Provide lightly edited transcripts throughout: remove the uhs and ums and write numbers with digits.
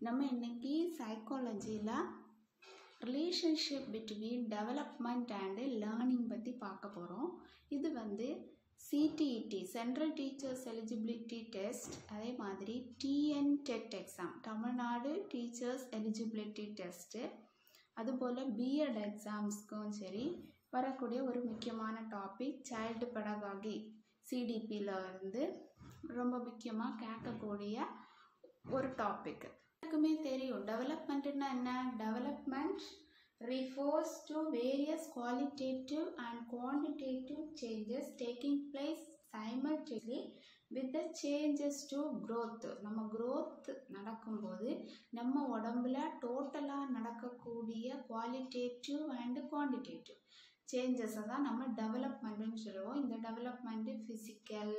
நம்ம இன்னைக்கு சைக்காலஜியில் relationship between development and learning பற்றி பார்க்க போகிறோம். இது CTET central teachers eligibility test, அதே மாதிரி TNTET exam Tamil Nadu teachers eligibility test, அதுபோல் பிஎட் எக்ஸாம்ஸ்க்கும் சரி வரக்கூடிய ஒரு முக்கியமான டாபிக் சைல்டு பெடகாகி சிடிபியில் இருந்து ரொம்ப முக்கியமாக கேட்கக்கூடிய ஒரு டாபிக். எல்லாருக்குமே தெரியும் டெவலப்மெண்ட்னா என்ன. Development refers to various qualitative and quantitative changes taking place simultaneously with the changes to growth. நம்ம growth நடக்கும்போது நம்ம உடம்புல டோட்டலாக நடக்கக்கூடிய குவாலிட்டேட்டிவ் அண்ட் குவான்டிடேட்டிவ் சேஞ்சஸை தான் நம்ம டெவலப்மெண்ட்டுன்னு சொல்லுவோம். இந்த development physical,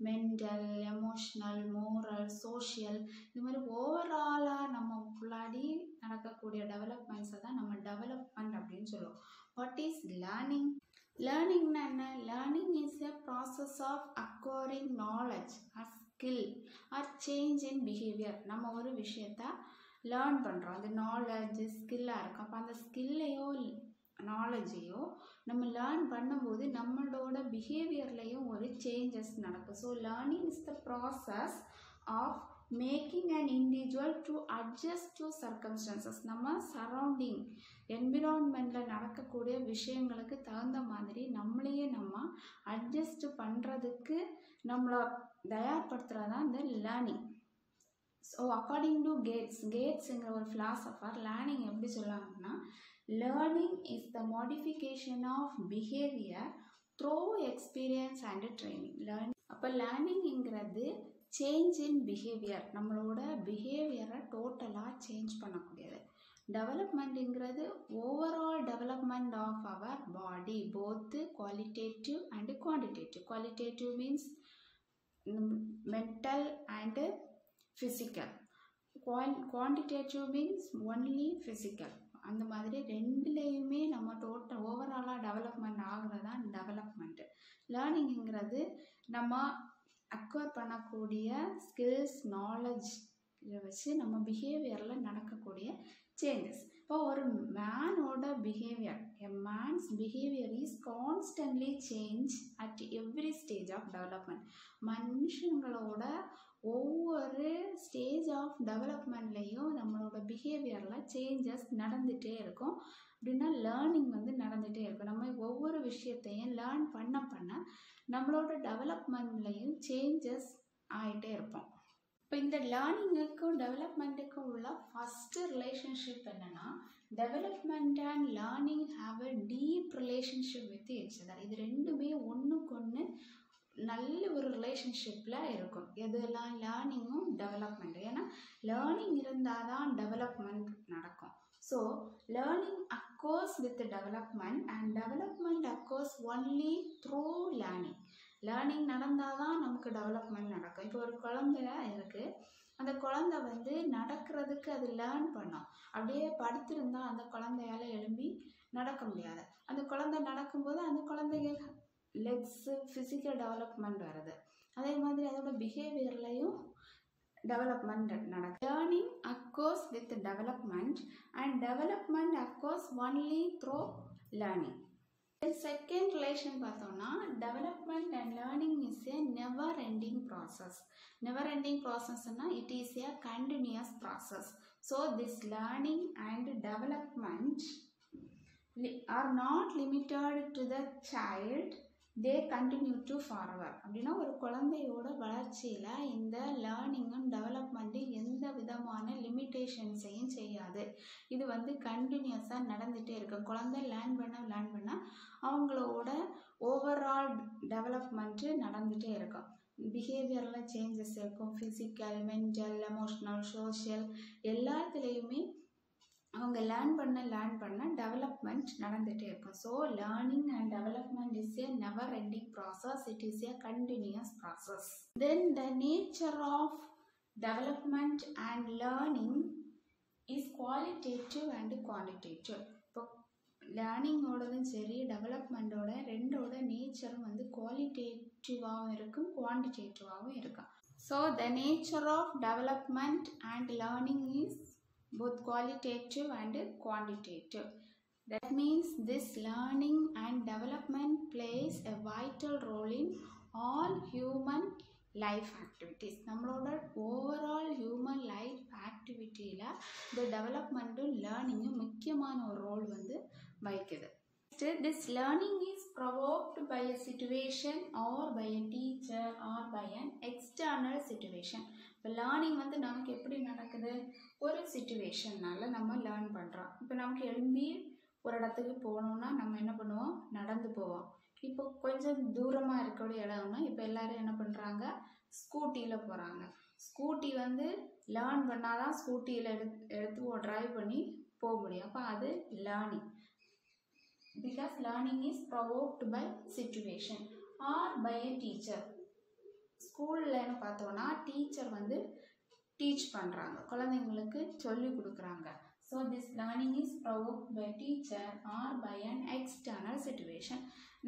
mental, emotional, moral, social, இது மாதிரி ஓவராலாக நம்ம உள்ளாடி நடக்கக்கூடிய டெவலப்மெண்ட்ஸை தான் நம்ம டெவலப்மெண்ட் அப்படின்னு சொல்லுவோம். What is learning? லேர்னிங்னா என்ன? Learning is a process of acquiring knowledge or skill or change in behaviour. நம்ம ஒரு விஷயத்த லேர்ன் பண்ணுறோம், அது நாலேஜ் ஸ்கில்லாக இருக்கும். அப்போ அந்த ஸ்கில்லையோ நாலேஜையோ நம்ம லேர்ன் பண்ணும்போது நம்மளோட பிஹேவியர்லேயும் ஒரு சேஞ்சஸ் நடக்கும். So learning is the process of making an individual to adjust to circumstances. நம்ம சரௌண்டிங் என்விரான்மெண்ட்டில் நடக்கக்கூடிய விஷயங்களுக்கு தகுந்த மாதிரி நம்மளையே நம்ம அட்ஜஸ்ட் பண்ணுறதுக்கு நம்மளை தயார்படுத்துகிறது தான் இந்த லேர்னிங். ஸோ அக்கார்டிங் டு கேட்ஸுங்கிற ஒரு ஃபிலாசபர் லேர்னிங் எப்படி சொல்லுவாங்கன்னா, learning is the modification of behaviour through experience and training. அப்போ லேர்னிங்கிறது சேஞ்ச் இன் பிஹேவியர், நம்மளோட பிஹேவியரை டோட்டலாக சேஞ்ச் பண்ணக்கூடியது. டெவலப்மெண்ட்டுங்கிறது ஓவரால் டெவலப்மெண்ட் ஆஃப் அவர் பாடி, போத்து qualitative and quantitative. Qualitative means mental and physical, quantitative means only physical. அந்த மாதிரி ரெண்டுலேயுமே நம்ம டோட்டல் ஓவராலாக டெவலப்மெண்ட் ஆகிறது தான் டெவலப்மெண்ட்டு. லேர்னிங்கிறது நம்ம அக்வயர் பண்ணக்கூடிய ஸ்கில்ஸ், நாலேஜ், இதை வச்சு நம்ம பிஹேவியரில் நடக்கக்கூடிய சேஞ்சஸ். இப்போ ஒரு மேனோட behaviour, a man's behaviour is constantly change at every stage of development. மனுஷங்களோட ஒவ்வொரு ஸ்டேஜ் ஆஃப் டெவலப்மெண்ட்லேயும் நம்மளோட பிஹேவியரில் சேஞ்சஸ் நடந்துகிட்டே இருக்கும். அப்படின்னா லேர்னிங் நடந்துகிட்டே இருக்கும். நம்ம ஒவ்வொரு விஷயத்தையும் லேர்ன் பண்ண நம்மளோட டெவலப்மெண்ட்லேயும் சேஞ்சஸ் ஆகிட்டே இருப்போம். இப்போ இந்த லேர்னிங்குக்கும் டெவலப்மெண்ட்டுக்கும் உள்ள ஃபஸ்ட்டு ரிலேஷன்ஷிப் என்னென்னா, development and learning have a deep relationship with each other. இது ரெண்டுமே ஒன்றுக்கு ஒன்று நல்ல ஒரு ரிலேஷன்ஷிப்பில் இருக்கும். எதெல்லாம்? லேர்னிங்கும் டெவலப்மெண்ட்டும். ஏன்னா லேர்னிங் இருந்தால் தான் டெவலப்மெண்ட் நடக்கும். So learning occurs with development and development occurs only through learning. Learning நடந்தால் தான் நமக்கு டெவலப்மெண்ட் நடக்கும். இப்போ ஒரு குழந்தை இருக்குது, அந்த குழந்தை நடக்கிறதுக்கு அது லேர்ன் பண்ணோம். அப்படியே படுத்திருந்தால் அந்த குழந்தையால் எழும்பி நடக்க முடியாது. அந்த குழந்தை நடக்கும்போது அந்த குழந்தைங்க லெக்ஸு ஃபிசிக்கல் டெவலப்மெண்ட் வருது. அதே மாதிரி அதோட பிஹேவியர்லையும் டெவலப்மெண்ட் நடக்கும். Learning occurs with development and development occurs only through learning. Second relation பார்த்தோம்னா, development and learning is a never ending process. Never ending ப்ராசஸ்னால் it is a continuous process. So this learning and development are not limited to the child, they continue to forever. அப்படின்னா ஒரு குழந்தையோட வளர்ச்சியில் இந்த லேர்னிங்கும் டெவலப்மெண்ட்டும் எந்த விதமான லிமிட்டேஷன்ஸையும் செய்யாது. இது கண்டினியூஸாக நடந்துகிட்டே இருக்கும். குழந்தை லேர்ன் பண்ண அவங்களோட ஓவரால் டெவலப்மெண்ட்டு நடந்துகிட்டே இருக்கும். பிஹேவியரில் சேஞ்சஸ் இருக்கும். ஃபிசிக்கல், மென்டல், எமோஷ்னல், சோஷியல் எல்லாத்துலேயுமே அவங்க லேர்ன் பண்ண டெவலப்மெண்ட் நடந்துகிட்டே இருக்கும். So learning and development is a never ending process. It is a continuous process. Then the nature of development and learning is qualitative and quantitative. இப்போ லேர்னிங்கோடதும் சரி டெவலப்மெண்ட்டோட ரெண்டோட நேச்சரும் குவாலிட்டேட்டிவாகவும் இருக்கும், குவான்டிடேட்டிவாகவும் இருக்கும். So the nature of development and learning is both qualitative and quantitative. That means this learning and development plays a vital role in all human life activities. நம்மளோட overall human life activityல the development learning முக்கியமான ஒரு role வந்து வகிக்குது. This learning is provoked by a situation or by a teacher or by an external situation. இப்போ learning வந்து நமக்கு எப்படி நடக்குது, ஒரு சிச்சுவேஷன்னால நம்ம லேர்ன் பண்ணுறோம். இப்போ நமக்கு எழும்பி ஒரு இடத்துக்கு போகணுன்னா நம்ம என்ன பண்ணுவோம், நடந்து போவோம். இப்போ கொஞ்சம் தூரமாக இருக்கக்கூடிய இடம்னா இப்போ எல்லோரும் என்ன பண்ணுறாங்க, ஸ்கூட்டியில் போகிறாங்க. ஸ்கூட்டி வந்து லேர்ன் பண்ணால் தான் ஸ்கூட்டியில் எடுத்து ட்ரைவ் பண்ணி போக முடியும். அப்போ அது learning. Because learning is provoked by situation or by a teacher. ஸ்கூல்ல என்ன பார்த்தோம்னா டீச்சர் வந்து டீச் பண்ணுறாங்க, குழந்தைங்களுக்கு சொல்லி கொடுக்குறாங்க. So this learning is provoked by teacher or by an external situation.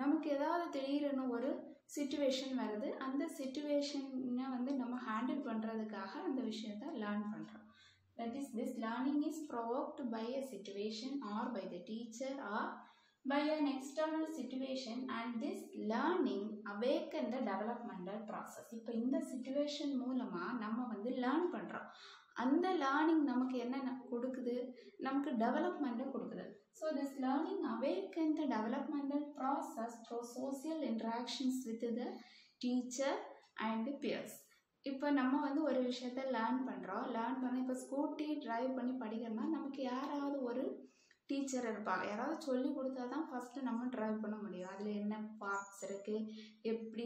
நமக்கு ஏதாவது திடீர்னு ஒரு சிச்சுவேஷன் வருது, அந்த சிச்சுவேஷனை வந்து நம்ம ஹேண்டில் பண்ணுறதுக்காக அந்த விஷயத்தை லேர்ன் பண்ணுறோம். That is, this learning is provoked by a situation or by the teacher or by an external situation, and this learning awaken the developmental process. இப்போ இந்த சிச்சுவேஷன் மூலமாக நம்ம வந்து லேர்ன் பண்ணுறோம். அந்த லேர்னிங் நமக்கு என்ன கொடுக்குது, நமக்கு டெவலப்மெண்ட்டை கொடுக்குது. So this learning awaken the developmental process through social interactions with the teacher and peers. இப்போ நம்ம வந்து ஒரு விஷயத்த லேர்ன் பண்ணுறோம், லேர்ன் பண்ண இப்போ ஸ்கூட்டி ட்ரைவ் பண்ணி படிக்கிறோம்னா நமக்கு யாராவது ஒரு டீச்சர் இருப்பாங்க, யாராவது சொல்லி கொடுத்தா தான் ஃபஸ்ட்டு நம்ம ட்ரைவ் பண்ண முடியும். அதில் என்ன பார்ட்ஸ் இருக்குது, எப்படி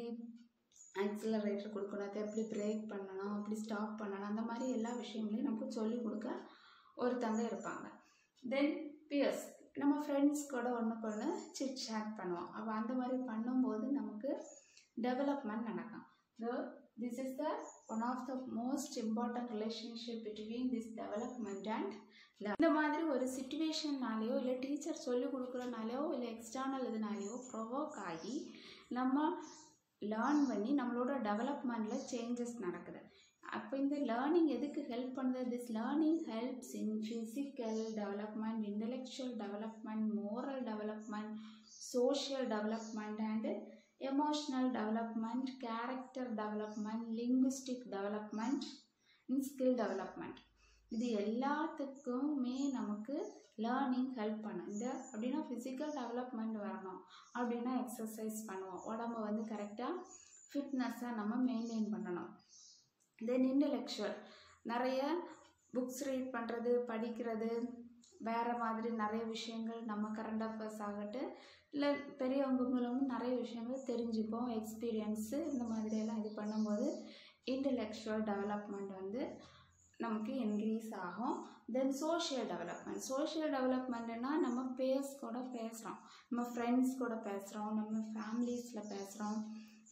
ஆக்சிலரேட்டர் கொடுக்கணும், அதை எப்படி பிரேக் பண்ணணும், எப்படி ஸ்டாப் பண்ணணும், அந்த மாதிரி எல்லா விஷயங்களையும் நமக்கு சொல்லிக் கொடுக்க ஒருத்தங்க இருப்பாங்க. தென் பியர்ஸ், நம்ம ஃப்ரெண்ட்ஸ் கூட ஒன்றுக்கு ஒன்று சிட் சேட் பண்ணுவோம். அப்போ அந்த மாதிரி பண்ணும்போது நமக்கு டெவலப்மெண்ட் நடக்கும். So this is the one of the most important relationship between this development and இந்த மாதிரி ஒரு சிச்சுவேஷன்னாலேயோ இல்லை டீச்சர் சொல்லிக் கொடுக்குறனாலையோ இல்லை எக்ஸ்டர்னல் இதனாலேயோ ப்ரொவோக் ஆகி நம்ம லேர்ன் பண்ணி நம்மளோட டெவலப்மெண்ட்டில் சேஞ்சஸ் நடக்குது. அப்போ இந்த லேர்னிங் எதுக்கு ஹெல்ப் பண்ணுது, this learning helps in physical development, intellectual development, moral development, social development and emotional development, character development, linguistic development, skill development. இது எல்லாத்துக்குமே நமக்கு லேர்னிங் ஹெல்ப் பண்ணும். இந்த அப்படின்னா ஃபிசிக்கல் டெவலப்மெண்ட் வரணும் அப்படின்னா எக்ஸசைஸ் பண்ணுவோம், உடம்பை வந்து கரெக்டாக ஃபிட்னஸாக நம்ம மெயின்டைன் பண்ணணும். தென் இன்டெலெக்சுவல், நிறைய புக்ஸ் ரீட் பண்ணுறது, படிக்கிறது, வேறு மாதிரி நிறைய விஷயங்கள் நம்ம கரண்ட் அஃபேர்ஸ் ஆகட்டும் இல்லை பெரியவங்க மூலமும் நிறைய விஷயங்கள் தெரிஞ்சுப்போம், எக்ஸ்பீரியன்ஸு இந்த மாதிரியெல்லாம் இது பண்ணும்போது இன்டெலெக்சுவல் டெவலப்மெண்ட் வந்து நமக்கு இன்க்ரீஸ் ஆகும். தென் சோஷியல் டெவலப்மெண்ட், சோஷியல் டெவலப்மெண்ட்னா நம்ம பேர்ஸ் கூட பேசுகிறோம், நம்ம ஃப்ரெண்ட்ஸ் கூட பேசுகிறோம், நம்ம ஃபேமிலிஸில் பேசுகிறோம்,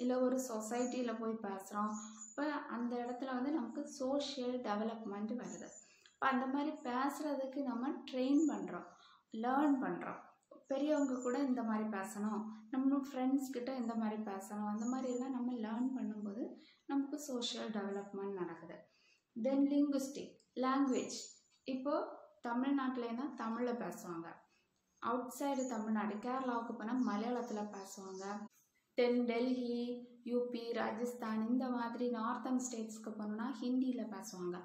இல்லை ஒரு சொசைட்டியில் போய் பேசுகிறோம். இப்போ அந்த இடத்துல வந்து நமக்கு சோஷியல் டெவலப்மெண்ட் வருது. இப்போ அந்த மாதிரி பேசுகிறதுக்கு நம்ம ட்ரெயின் பண்ணுறோம், லேர்ன் பண்ணுறோம். பெரியவங்க கூட இந்த மாதிரி பேசணும், நம்ம ஃப்ரெண்ட்ஸ்கிட்ட இந்த மாதிரி பேசணும், அந்த மாதிரியெல்லாம் நம்ம லேர்ன் பண்ணும்போது நமக்கு சோஷியல் டெவலப்மெண்ட் நடக்குது. தென் லிங்குவிஸ்டிக், லாங்குவேஜ், இப்போது தமிழ்நாட்டிலேனா தமிழில் பேசுவாங்க, அவுட் சைடு தமிழ்நாடு கேரளாவுக்கு போனால் மலையாளத்தில் பேசுவாங்க. தென் டெல்லி, யூபி, ராஜஸ்தான் இந்த மாதிரி நார்த்தன் ஸ்டேட்ஸ்க்கு போனோம்னா ஹிந்தியில் பேசுவாங்க.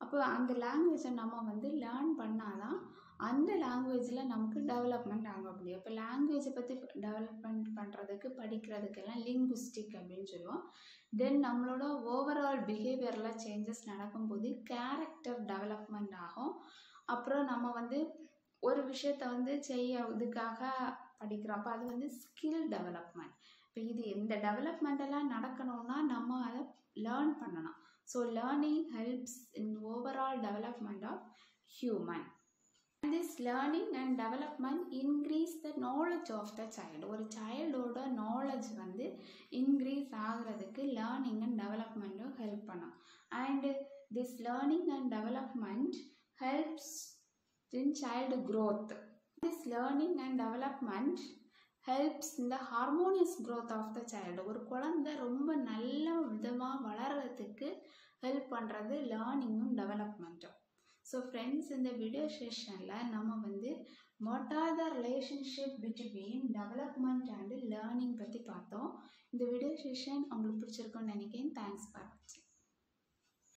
அப்போ அந்த லாங்குவேஜை நம்ம வந்து லேர்ன் பண்ணால் தான் அந்த லாங்குவேஜில் நமக்கு டெவலப்மெண்ட் ஆக முடியும். இப்போ லாங்குவேஜை பற்றி டெவலப்மெண்ட் பண்ணுறதுக்கு படிக்கிறதுக்கெல்லாம் லிங்குவிஸ்டிக் அப்படின்னு சொல்லுவோம். தென் நம்மளோட ஓவரால் பிஹேவியரில் சேஞ்சஸ் நடக்கும்போது கேரக்டர் டெவலப்மெண்ட் ஆகும். அப்புறம் நம்ம வந்து ஒரு விஷயத்தை வந்து இதுக்காக படிக்கிறோம், அப்போ அது வந்து ஸ்கில் டெவலப்மெண்ட். இப்போ இது இந்த டெவலப்மெண்டெல்லாம் நடக்கணும்னா நம்ம அதை லேர்ன் பண்ணணும். So learning helps in overall development of human. And this learning and development increase the knowledge of the child. ஒரு சைல்டோட நாலேஜ் வந்து இன்க்ரீஸ் ஆகிறதுக்கு லேர்னிங் அண்ட் டெவலப்மெண்ட்டும் ஹெல்ப் பண்ணும். And this learning and development helps in child growth. This learning and development helps இந்த harmonious growth of the child. ஒரு குழந்தை ரொம்ப நல்ல விதமாக வளர்கிறதுக்கு ஹெல்ப் பண்ணுறது லேர்னிங்கும் டெவலப்மெண்ட்டும். ஸோ ஃப்ரெண்ட்ஸ், இந்த வீடியோ செஷனில் நம்ம வந்து what are the relationship between development and learning பற்றி பார்த்தோம். இந்த வீடியோ செஷன் உங்களுக்கு பிடிச்சிருக்குன்னு நினைக்கிறேன். தேங்க்ஸ் ஃபார் வாட்சிங்.